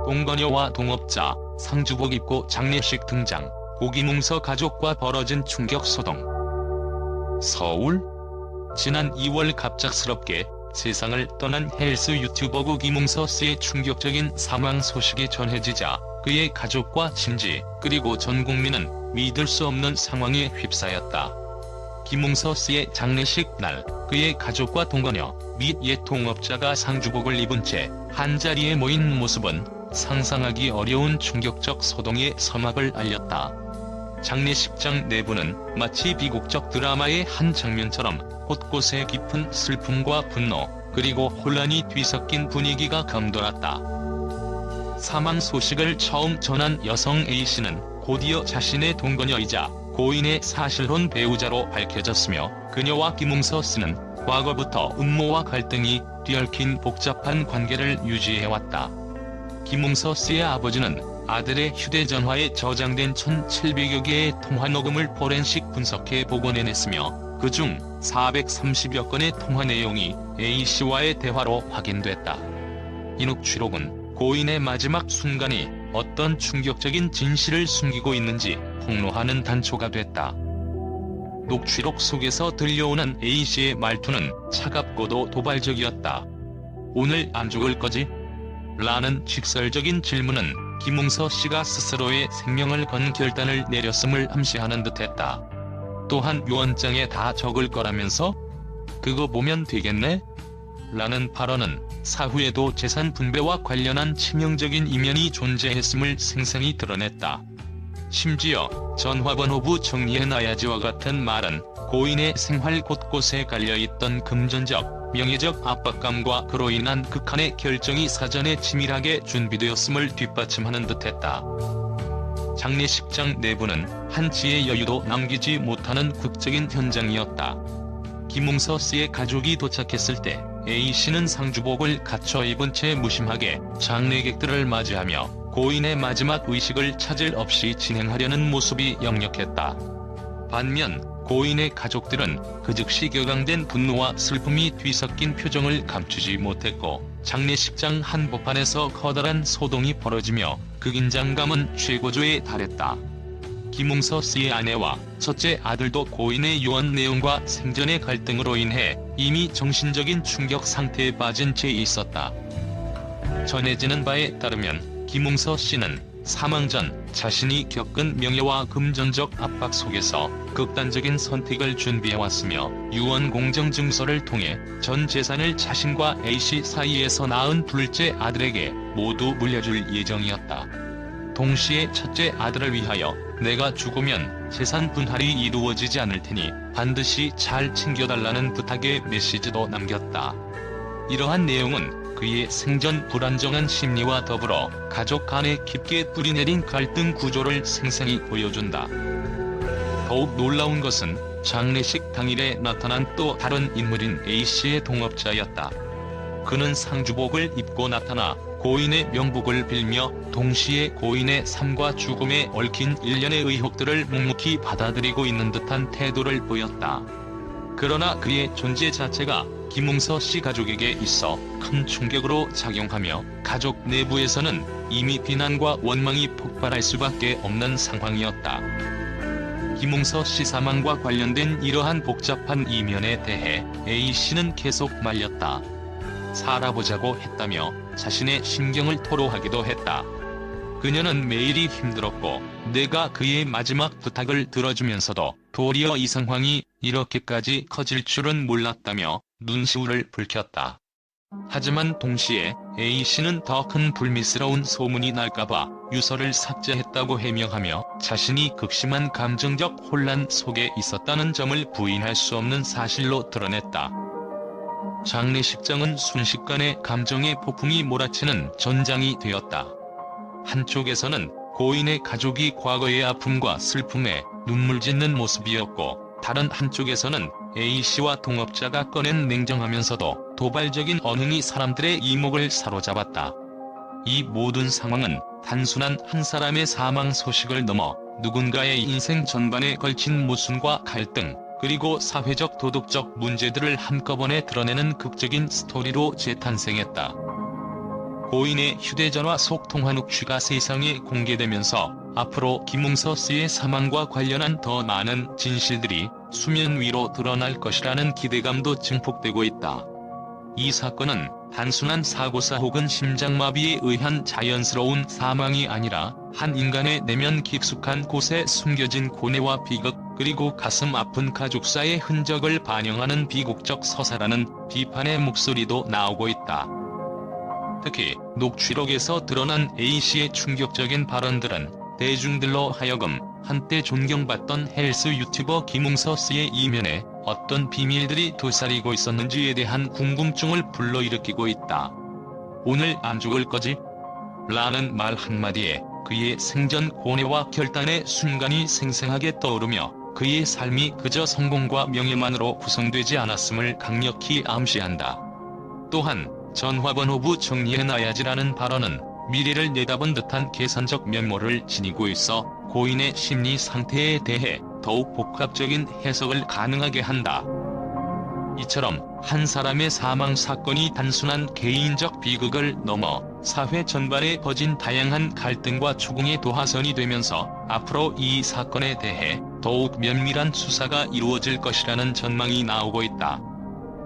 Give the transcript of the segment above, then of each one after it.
동거녀와 동업자, 상주복 입고 장례식 등장, 고기뭉서 가족과 벌어진 충격 소동. 서울? 지난 2월 갑작스럽게 세상을 떠난 헬스 유튜버 고기뭉서 씨의 충격적인 사망 소식이 전해지자 그의 가족과 친지, 그리고 전 국민은 믿을 수 없는 상황에 휩싸였다. 김웅서 씨의 장례식 날, 그의 가족과 동거녀 및 옛 동업자가 상주복을 입은 채 한자리에 모인 모습은 상상하기 어려운 충격적 소동의 서막을 알렸다. 장례식장 내부는 마치 비극적 드라마의 한 장면처럼 곳곳에 깊은 슬픔과 분노, 그리고 혼란이 뒤섞인 분위기가 감돌았다. 사망 소식을 처음 전한 여성 A씨는 곧이어 자신의 동거녀이자 고인의 사실혼 배우자로 밝혀졌으며, 그녀와 김웅서 씨는 과거부터 음모와 갈등이 뒤얽힌 복잡한 관계를 유지해왔다. 김웅서 씨의 아버지는 아들의 휴대전화에 저장된 1700여 개의 통화 녹음을 포렌식 분석해 복원해냈으며, 그중 430여 건의 통화 내용이 A씨와의 대화로 확인됐다. 이 녹취록은 고인의 마지막 순간이 어떤 충격적인 진실을 숨기고 있는지 폭로하는 단초가 됐다. 녹취록 속에서 들려오는 A씨의 말투는 차갑고도 도발적이었다. "오늘 안 죽을 거지?" 라는 직설적인 질문은 김웅서 씨가 스스로의 생명을 건 결단을 내렸음을 암시하는 듯했다. 또한 유언장에 다 적을 거라면서 "그거 보면 되겠네?" 라는 발언은 사후에도 재산 분배와 관련한 치명적인 이면이 존재했음을 생생히 드러냈다. 심지어 "전화번호부 정리해놔야지와 같은 말은 고인의 생활 곳곳에 깔려있던 금전적, 명예적 압박감과 그로 인한 극한의 결정이 사전에 치밀하게 준비되었음을 뒷받침하는 듯했다. 장례식장 내부는 한치의 여유도 남기지 못하는 극적인 현장이었다. 김웅서 씨의 가족이 도착했을 때 A씨는 상주복을 갖춰 입은 채 무심하게 장례객들을 맞이하며 고인의 마지막 의식을 차질 없이 진행하려는 모습이 역력했다. 반면 고인의 가족들은 그 즉시 격앙된 분노와 슬픔이 뒤섞인 표정을 감추지 못했고, 장례식장 한복판에서 커다란 소동이 벌어지며 그 긴장감은 최고조에 달했다. 김웅서 씨의 아내와 첫째 아들도 고인의 유언 내용과 생전의 갈등으로 인해 이미 정신적인 충격 상태에 빠진 채 있었다. 전해지는 바에 따르면 김웅서 씨는 사망 전 자신이 겪은 명예와 금전적 압박 속에서 극단적인 선택을 준비해왔으며, 유언 공정증서를 통해 전 재산을 자신과 A씨 사이에서 낳은 둘째 아들에게 모두 물려줄 예정이었다. 동시에 첫째 아들을 위하여 "내가 죽으면 재산 분할이 이루어지지 않을 테니 반드시 잘 챙겨달라는 부탁의 메시지도 남겼다. 이러한 내용은 그의 생전 불안정한 심리와 더불어 가족 간에 깊게 뿌리내린 갈등 구조를 생생히 보여준다. 더욱 놀라운 것은 장례식 당일에 나타난 또 다른 인물인 A씨의 동업자였다. 그는 상주복을 입고 나타나 고인의 명복을 빌며 동시에 고인의 삶과 죽음에 얽힌 일련의 의혹들을 묵묵히 받아들이고 있는 듯한 태도를 보였다. 그러나 그의 존재 자체가 김웅서 씨 가족에게 있어 큰 충격으로 작용하며 가족 내부에서는 이미 비난과 원망이 폭발할 수밖에 없는 상황이었다. 김웅서 씨 사망과 관련된 이러한 복잡한 이면에 대해 A씨는 계속 말렸다. 살아보자고 했다며 자신의 심경을 토로하기도 했다. 그녀는 매일이 힘들었고 내가 그의 마지막 부탁을 들어주면서도 도리어 이 상황이 이렇게까지 커질 줄은 몰랐다며 눈시울을 붉혔다. 하지만 동시에 A씨는 더 큰 불미스러운 소문이 날까봐 유서를 삭제했다고 해명하며 자신이 극심한 감정적 혼란 속에 있었다는 점을 부인할 수 없는 사실로 드러냈다. 장례식장은 순식간에 감정의 폭풍이 몰아치는 전장이 되었다. 한쪽에서는 고인의 가족이 과거의 아픔과 슬픔에 눈물 짓는 모습이었고, 다른 한쪽에서는 A씨와 동업자가 꺼낸 냉정하면서도 도발적인 언행이 사람들의 이목을 사로잡았다. 이 모든 상황은 단순한 한 사람의 사망 소식을 넘어 누군가의 인생 전반에 걸친 모순과 갈등, 그리고 사회적 도덕적 문제들을 한꺼번에 드러내는 극적인 스토리로 재탄생했다. 고인의 휴대전화 속 통화 녹취가 세상에 공개되면서 앞으로 김웅서 씨의 사망과 관련한 더 많은 진실들이 수면 위로 드러날 것이라는 기대감도 증폭되고 있다. 이 사건은 단순한 사고사 혹은 심장마비에 의한 자연스러운 사망이 아니라 한 인간의 내면 깊숙한 곳에 숨겨진 고뇌와 비극, 그리고 가슴 아픈 가족사의 흔적을 반영하는 비극적 서사라는 비판의 목소리도 나오고 있다. 특히 녹취록에서 드러난 A씨의 충격적인 발언들은 대중들로 하여금 한때 존경받던 헬스 유튜버 김웅서 씨의 이면에 어떤 비밀들이 도사리고 있었는지에 대한 궁금증을 불러일으키고 있다. 오늘 안 죽을 거지? 라는 말 한마디에 그의 생전 고뇌와 결단의 순간이 생생하게 떠오르며 그의 삶이 그저 성공과 명예만으로 구성되지 않았음을 강력히 암시한다. 또한 전화번호부 정리해놔야지라는 발언은 미래를 내다본 듯한 계산적 면모를 지니고 있어 고인의 심리 상태에 대해 더욱 복합적인 해석을 가능하게 한다. 이처럼 한 사람의 사망 사건이 단순한 개인적 비극을 넘어 사회 전반에 퍼진 다양한 갈등과 추궁의 도화선이 되면서 앞으로 이 사건에 대해 더욱 면밀한 수사가 이루어질 것이라는 전망이 나오고 있다.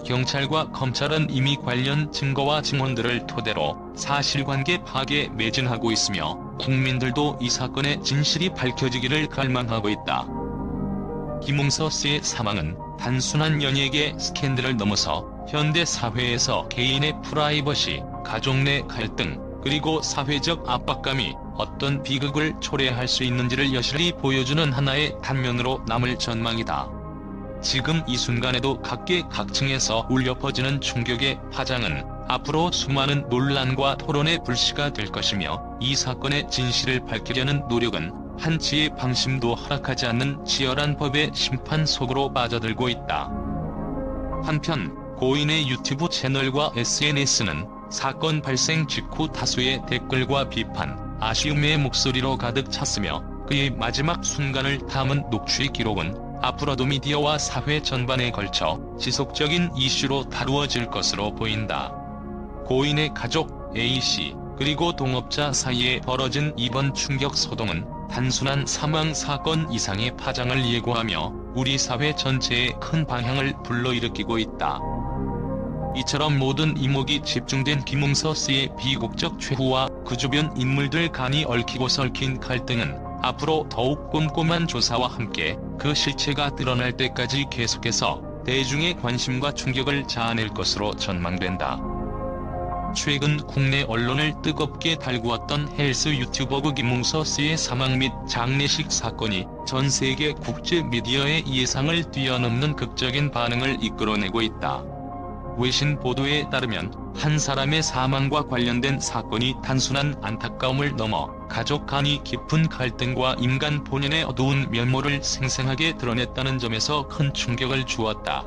경찰과 검찰은 이미 관련 증거와 증언들을 토대로 사실관계 파악에 매진하고 있으며 국민들도 이 사건의 진실이 밝혀지기를 갈망하고 있다. 김웅서 씨의 사망은 단순한 연예계 스캔들을 넘어서 현대 사회에서 개인의 프라이버시, 가족 내 갈등, 그리고 사회적 압박감이 어떤 비극을 초래할 수 있는지를 여실히 보여주는 하나의 단면으로 남을 전망이다. 지금 이 순간에도 각계각층에서 울려 퍼지는 충격의 파장은 앞으로 수많은 논란과 토론의 불씨가 될 것이며 이 사건의 진실을 밝히려는 노력은 한치의 방심도 허락하지 않는 치열한 법의 심판 속으로 빠져들고 있다. 한편 고인의 유튜브 채널과 SNS는 사건 발생 직후 다수의 댓글과 비판, 아쉬움의 목소리로 가득 찼으며 그의 마지막 순간을 담은 녹취 기록은 앞으로도 미디어와 사회 전반에 걸쳐 지속적인 이슈로 다루어질 것으로 보인다. 고인의 가족, A씨, 그리고 동업자 사이에 벌어진 이번 충격 소동은 단순한 사망 사건 이상의 파장을 예고하며 우리 사회 전체의 큰 방향을 불러일으키고 있다. 이처럼 모든 이목이 집중된 김웅서 씨의 비극적 최후와 그 주변 인물들 간이 얽히고 설킨 갈등은 앞으로 더욱 꼼꼼한 조사와 함께 그 실체가 드러날 때까지 계속해서 대중의 관심과 충격을 자아낼 것으로 전망된다. 최근 국내 언론을 뜨겁게 달구었던 헬스 유튜버 김웅서 씨의 사망 및 장례식 사건이 전 세계 국제 미디어의 예상을 뛰어넘는 극적인 반응을 이끌어내고 있다. 외신 보도에 따르면 한 사람의 사망과 관련된 사건이 단순한 안타까움을 넘어 가족 간의 깊은 갈등과 인간 본연의 어두운 면모를 생생하게 드러냈다는 점에서 큰 충격을 주었다.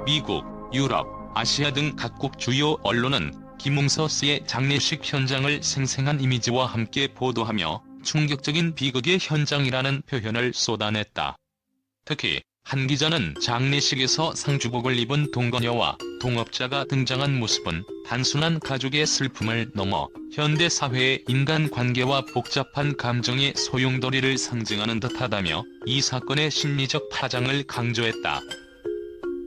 미국, 유럽, 아시아 등 각국 주요 언론은 김웅서 씨의 장례식 현장을 생생한 이미지와 함께 보도하며 충격적인 비극의 현장이라는 표현을 쏟아냈다. 특히 한 기자는 장례식에서 상주복을 입은 동거녀와 동업자가 등장한 모습은 단순한 가족의 슬픔을 넘어 현대 사회의 인간관계와 복잡한 감정의 소용돌이를 상징하는 듯하다며 이 사건의 심리적 파장을 강조했다.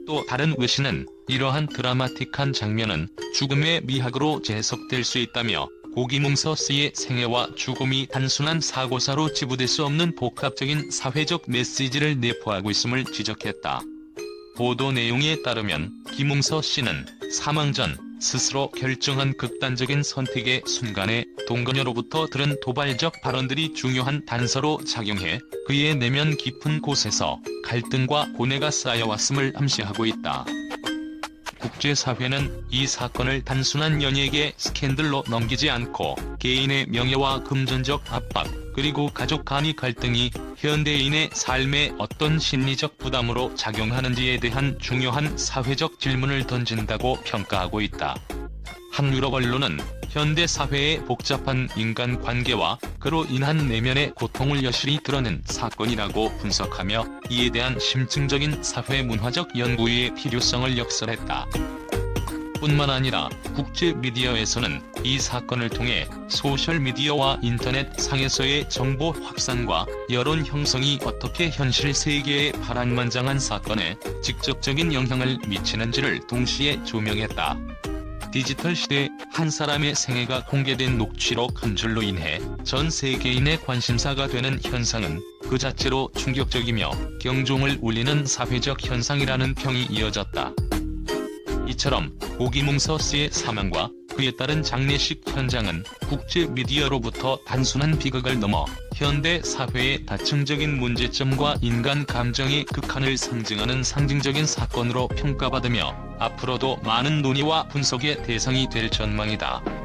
또 다른 외신은 이러한 드라마틱한 장면은 죽음의 미학으로 재해석될 수 있다며 고 김웅서 씨의 생애와 죽음이 단순한 사고사로 치부될 수 없는 복합적인 사회적 메시지를 내포하고 있음을 지적했다. 보도 내용에 따르면 김웅서 씨는 사망 전 스스로 결정한 극단적인 선택의 순간에 동거녀로부터 들은 도발적 발언들이 중요한 단서로 작용해 그의 내면 깊은 곳에서 갈등과 고뇌가 쌓여왔음을 암시하고 있다. 국제사회는 이 사건을 단순한 연예계 스캔들로 넘기지 않고 개인의 명예와 금전적 압박, 그리고 가족 간의 갈등이 현대인의 삶에 어떤 심리적 부담으로 작용하는지에 대한 중요한 사회적 질문을 던진다고 평가하고 있다. 한 유럽 언론은 현대 사회의 복잡한 인간관계와 그로 인한 내면의 고통을 여실히 드러낸 사건이라고 분석하며 이에 대한 심층적인 사회문화적 연구의 필요성을 역설했다. 뿐만 아니라 국제 미디어에서는 이 사건을 통해 소셜미디어와 인터넷 상에서의 정보 확산과 여론 형성이 어떻게 현실 세계에 파란만장한 사건에 직접적인 영향을 미치는지를 동시에 조명했다. 디지털 시대 한 사람의 생애가 공개된 녹취록 한 줄로 인해 전 세계인의 관심사가 되는 현상은 그 자체로 충격적이며 경종을 울리는 사회적 현상이라는 평이 이어졌다. 이처럼 고기뭉서 씨의 사망과 그에 따른 장례식 현장은 국제 미디어로부터 단순한 비극을 넘어 현대 사회의 다층적인 문제점과 인간 감정의 극한을 상징하는 상징적인 사건으로 평가받으며 앞으로도 많은 논의와 분석의 대상이 될 전망이다.